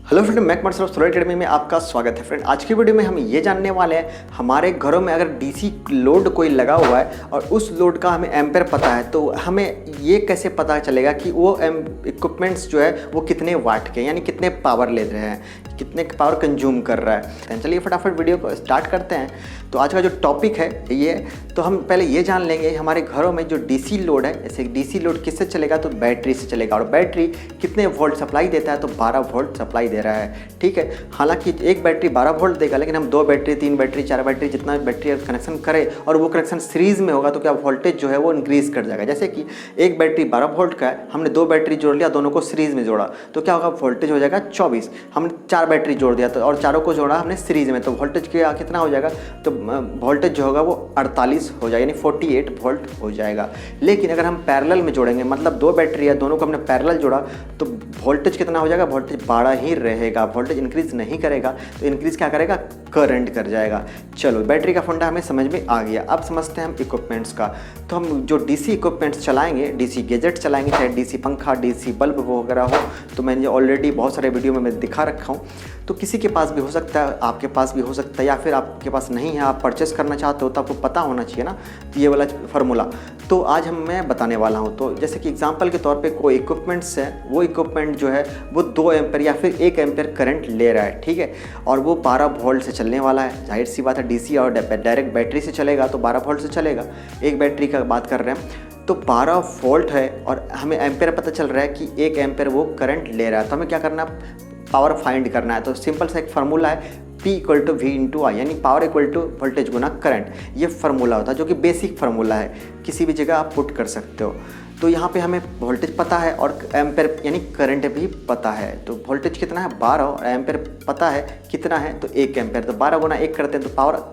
Hello friend, Mac Marshall solar academy में आपका स्वागत है। फ्रेंड, आज की वीडियो में हम ये जानने वाले हैं हमारे घरों में अगर डीसी लोड कोई लगा हुआ है और उस लोड का हमें एम्पेयर पता है तो हमें ये कैसे पता चलेगा कि वो इक्विपमेंट्स जो है वो कितने वाट के यानी कितने पावर ले रहे हैं, कितने पावर कंज्यूम कर रहा है। चलिए फटाफट वीडियो को स्टार्ट करते हैं। तो आज का जो टॉपिक है ये, तो हम पहले ये जान लेंगे हमारे घरों में जो डीसी लोड है, जैसे डीसी लोड किससे चलेगा तो बैटरी से चलेगा। और बैटरी कितने वोल्ट सप्लाई देता है तो 12 वोल्ट सप्लाई दे रहा है। ठीक है, हालांकि एक बैटरी 12 वोल्ट देगा, लेकिन हम 2 बैटरी 3 बैटरी 4 बैटरी जितना बैटरी कनेक्शन करें और वो कनेक्शन सीरीज में होगा तो क्या वोल्टेज जो है वो इंक्रीज कर जाएगा। जैसे कि एक बैटरी 12 वोल्ट का है, हमने 2 बैटरी जोड़ लिया, दोनों को सीरीज में जोड़ा तो क्या होगा, वोल्टेज हो जाएगा 24। हमने 4 बैटरी जोड़ दिया तो और चारों को जोड़ा हमने सीरीज में तो वोल्टेज कितना हो जाएगा, तो वोल्टेज जो होगा वो 48 हो जाएगा, यानी 48 वोल्ट हो जाएगा। लेकिन अगर हम पैरेलल में जोड़ेंगे, मतलब 2 बैटरी है, दोनों को हमने पैरेलल जोड़ा तो वोल्टेज कितना हो जाएगा, वोल्टेज 12 ही रहेगा, वोल्टेज इंक्रीज नहीं करेगा। तो इंक्रीज क्या करेगा, करंट कर जाएगा। चलो, बैटरी का फंडा हमें समझ में आ गया। अब समझते हैं हम इक्विपमेंट्स का। तो हम जो डीसी इक्विपमेंट्स चलाएंगे, डीसी गैजेट चलाएंगे, चाहे डीसी पंखा, डीसी बल्ब वगैरह हो, तो मैंने ऑलरेडी बहुत सारे वीडियो में मैं दिखा रखा हूँ। तो किसी के पास भी हो सकता है, आपके पास भी हो सकता है, या फिर आपके पास नहीं है, आप परचेस करना चाहते हो तो आपको पता होना चाहिए ना तो ये वाला फार्मूला। तो आज मैं बताने वाला हूँ। तो जैसे कि एग्जांपल के तौर पे कोई इक्विपमेंट्स है, वो इक्विपमेंट जो है वो 2 एम्पेयर या फिर 1 एम्पेयर करंट ले रहा है। ठीक है, और वो 12 वोल्ट से चलने वाला है। जाहिर सी बात है, डीसी और डायरेक्ट बैटरी से चलेगा तो 12 वोल्ट से चलेगा। एक बैटरी का बात कर रहे हैं तो 12 वोल्ट है और हमें एम्पेयर पता चल रहा है कि 1 एम्पेयर वो करंट ले रहा है। तो हमें क्या करना है, पावर फाइंड करना है। तो सिंपल सा एक फार्मूला है, P = V × I, यानी पावर इक्वल टू वोल्टेज गुना करंट। ये फार्मूला होता है जो कि बेसिक फार्मूला है, किसी भी जगह आप पुट कर सकते हो। तो यहाँ पे हमें वोल्टेज पता है और एम्पेयर यानी करंट भी पता है। तो वोल्टेज कितना है 12 और एम्पेयर पता है कितना है तो 1 एम्पेयर। तो 12 गुना 1 करते हैं तो पावर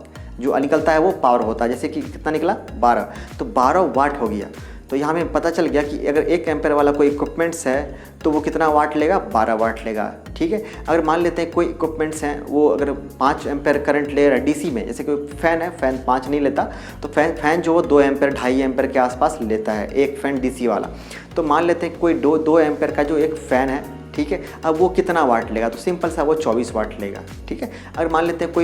जो निकलता है वो पावर होता है। जैसे कि कितना निकला 12, तो 12 वाट हो गया। तो यहाँ हमें पता चल गया कि अगर 1 एम्पेयर वाला कोई इक्विपमेंट्स है तो वो कितना वाट लेगा, 12 वाट लेगा। ठीक है, अगर मान लेते हैं कोई इक्विपमेंट्स हैं वो अगर 5 एम्पेयर करंट ले रहा है डीसी में, जैसे कोई फ़ैन है, फ़ैन 5 नहीं लेता तो फ़ैन जो वो 2 एम्पेयर 2.5 एम्पेयर के आसपास लेता है, एक फ़ैन डीसी वाला। तो मान लेते हैं कोई 2 एम्पेयर का जो एक फ़ैन है, ठीक है, अब वो कितना वाट लेगा, तो सिंपल सा वो 24 वाट लेगा। ठीक है, अगर मान लेते हैं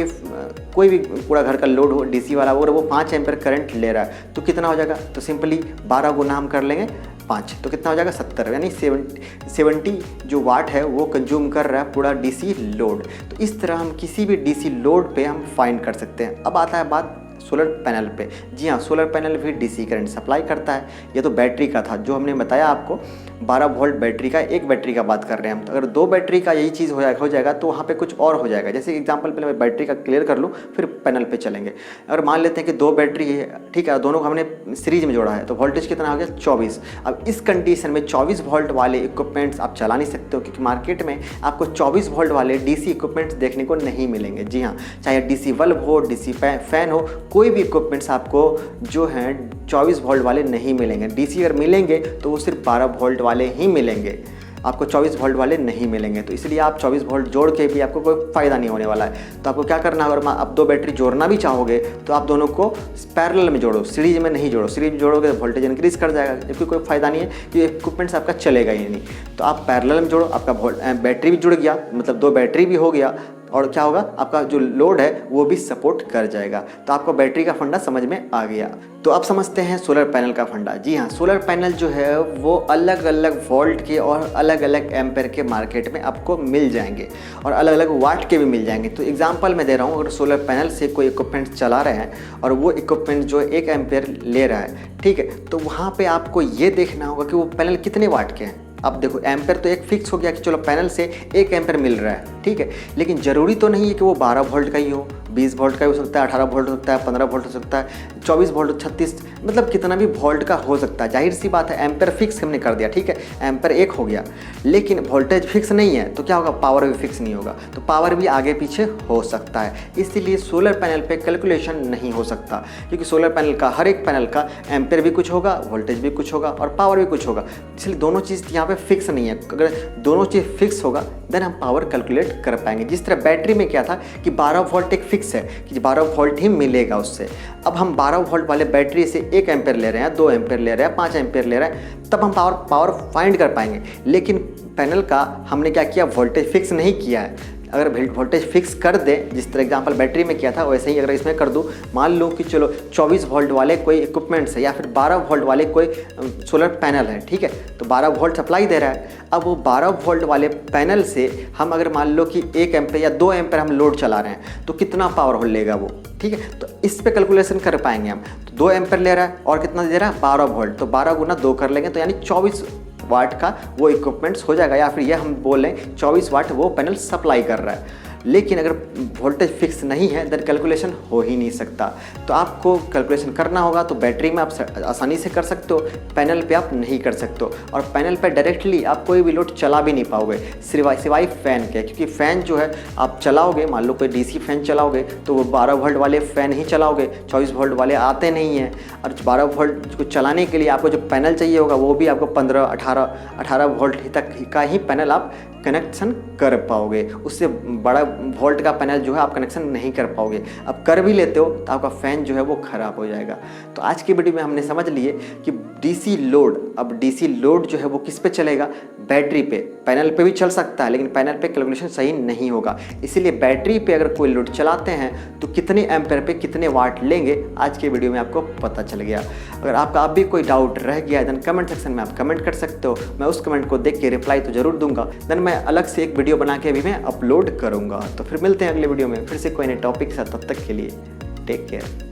कोई भी पूरा घर का लोड हो डीसी वाला और वो 5 एम्पेयर करंट ले रहा है तो कितना हो जाएगा, तो सिंपली 12 गुना हम कर लेंगे 5 तो कितना हो जाएगा 70, यानी 70 जो वाट है वो कंज्यूम कर रहा है पूरा डीसी लोड। तो इस तरह हम किसी भी डीसी लोड पे हम फाइंड कर सकते हैं। अब आता है बात सोलर पैनल पे। जी हाँ, सोलर पैनल भी डीसी करंट सप्लाई करता है। ये तो बैटरी का था जो हमने बताया आपको, 12 वोल्ट बैटरी का, एक बैटरी का बात कर रहे हैं हम। तो अगर 2 बैटरी का यही चीज़ हो जाएगा तो वहाँ पे कुछ और हो जाएगा। जैसे एग्जांपल पहले मैं बैटरी का क्लियर कर लूँ फिर पैनल पे चलेंगे। अगर मान लेते हैं कि 2 बैटरी है, ठीक है, दोनों को हमने सीरीज में जोड़ा है तो वोल्टेज कितना हो गया 24। अब इस कंडीशन में 24 वोल्ट वाले इक्विपमेंट्स आप चला नहीं सकते हो, क्योंकि मार्केट में आपको 24 वोल्ट वाले डीसी इक्विपमेंट्स देखने को नहीं मिलेंगे। जी हाँ, चाहे डीसी बल्ब हो, डीसी फैन हो, कोई भी इक्विपमेंट्स आपको जो हैं 24 वोल्ट वाले नहीं मिलेंगे। डीसी अगर मिलेंगे तो वो सिर्फ 12 वोल्ट वाले ही मिलेंगे, आपको 24 वोल्ट वाले नहीं मिलेंगे। तो इसलिए आप 24 वोल्ट जोड़ के भी आपको कोई फ़ायदा नहीं होने वाला है। तो आपको क्या करना है, अगर आप 2 बैटरी जोड़ना भी चाहोगे तो आप दोनों को पैरेलल में जोड़ो, सीरीज में नहीं जोड़ो। सीरीज में जोड़ोगे तो वोल्टेज इंक्रीज कर जाएगा, जबकि कोई फ़ायदा नहीं है कि इक्विपमेंट्स आपका चलेगा ही नहीं। तो आप पैरेलल में जोड़ो, आपका बैटरी भी जुड़ गया, मतलब 2 बैटरी भी हो गया और क्या होगा, आपका जो लोड है वो भी सपोर्ट कर जाएगा। तो आपको बैटरी का फंडा समझ में आ गया। तो आप समझते हैं सोलर पैनल का फंडा। जी हाँ, सोलर पैनल जो है वो अलग अलग वोल्ट के और अलग अलग एम्पेयर के मार्केट में आपको मिल जाएंगे और अलग अलग वाट के भी मिल जाएंगे। तो एग्जांपल मैं दे रहा हूँ, अगर सोलर पैनल से कोई इक्विपमेंट चला रहे हैं और वो इक्विपमेंट जो 1 एम्पेयर ले रहा है, ठीक है, तो वहाँ पर आपको ये देखना होगा कि वो पैनल कितने वाट के हैं। अब देखो, एम्पेयर तो एक फिक्स हो गया कि चलो पैनल से 1 एम्पेयर मिल रहा है, ठीक है, लेकिन ज़रूरी तो नहीं है कि वो 12 वोल्ट का ही हो, 20 वोल्ट का हो सकता है, 18 वोल्ट हो सकता है, 15 वोल्ट हो सकता है, 24 वोल्ट, 36, मतलब कितना भी वोल्ट का हो सकता है। जाहिर सी बात है, एम्पेयर फिक्स हमने कर दिया, ठीक है, एम्पेयर 1 हो गया, लेकिन वोल्टेज फिक्स नहीं है तो क्या होगा, पावर भी फिक्स नहीं होगा, तो पावर भी आगे पीछे हो सकता है। इसीलिए सोलर पैनल पे कैलकुलेशन नहीं हो सकता, क्योंकि सोलर पैनल का हर एक पैनल का एम्पेयर भी कुछ होगा, वोल्टेज भी कुछ होगा और पावर भी कुछ होगा। इसलिए दोनों चीज़ यहाँ पे फिक्स नहीं है। अगर दोनों चीज़ फिक्स होगा देन हम पावर कैलकुलेट कर पाएंगे। जिस तरह बैटरी में क्या था कि 12 वोल्ट एक फिक्स है कि 12 वोल्ट ही मिलेगा उससे। अब हम 12 वोल्ट वाले बैटरी से 1 एम्पेयर ले रहे हैं, 2 एम्पेयर ले रहे हैं, 5 एम्पेयर ले रहे हैं, तब हम पावर फाइंड कर पाएंगे। लेकिन पैनल का हमने क्या किया, वोल्टेज फिक्स नहीं किया है। अगर वोल्टेज फिक्स कर दे, जिस तरह एग्जांपल बैटरी में किया था वैसे ही अगर इसमें कर दूँ, मान लो कि चलो 24 वोल्ट वाले कोई इक्विपमेंट्स है या फिर 12 वोल्ट वाले कोई सोलर पैनल है, ठीक है, तो 12 वोल्ट सप्लाई दे रहा है। अब वो 12 वोल्ट वाले पैनल से हम अगर मान लो कि 1 एम्पेयर या 2 एम्पेयर हम लोड चला रहे हैं तो कितना पावर हो लेगा वो, ठीक है। तो इस पे कैलकुलेशन कर पाएंगे हम। तो 2 एम्पेयर ले रहा है और कितना दे रहा है, 12 वोल्ट, तो 12 गुना 2 कर लेंगे तो यानी 24 वाट का वो इक्विपमेंट्स हो जाएगा, या फिर ये हम बोल लें 24 वाट वो पैनल सप्लाई कर रहा है। लेकिन अगर वोल्टेज फिक्स नहीं है देन कैलकुलेशन हो ही नहीं सकता। तो आपको कैलकुलेशन करना होगा, तो बैटरी में आप आसानी से कर सकते हो, पैनल पे आप नहीं कर सकते हो। और पैनल पे डायरेक्टली आप कोई भी लोड चला भी नहीं पाओगे सिवाय फ़ैन के, क्योंकि फ़ैन जो है आप चलाओगे, मान लो कोई डीसी फ़ैन चलाओगे तो वो 12 वोल्ट वाले फ़ैन ही चलाओगे, 24 वोल्ट वाले आते नहीं हैं। और 12 वोल्ट को चलाने के लिए आपको जो पैनल चाहिए होगा वो भी आपको 15-18 वोल्ट तक का ही पैनल आप कनेक्शन कर पाओगे। उससे बड़ा वोल्ट का पैनल जो है आप कनेक्शन नहीं कर पाओगे। अब कर भी लेते हो तो आपका फ़ैन जो है वो ख़राब हो जाएगा। तो आज की वीडियो में हमने समझ लिए कि डीसी लोड, अब डीसी लोड जो है वो किस पे चलेगा, बैटरी पे। पैनल पे भी चल सकता है लेकिन पैनल पे कैलकुलेशन सही नहीं होगा, इसीलिए बैटरी पे अगर कोई लोड चलाते हैं तो कितने एम्पेयर पे कितने वाट लेंगे, आज के वीडियो में आपको पता चल गया। अगर आपका अब भी कोई डाउट रह गया है देन कमेंट सेक्शन में आप कमेंट कर सकते हो, मैं उस कमेंट को देख के रिप्लाई तो ज़रूर दूंगा। देन मैं अलग से एक वीडियो बना के भी मैं अपलोड करूँगा। तो फिर मिलते हैं अगले वीडियो में फिर से कोई नए टॉपिक के साथ, तब तक के लिए टेक केयर।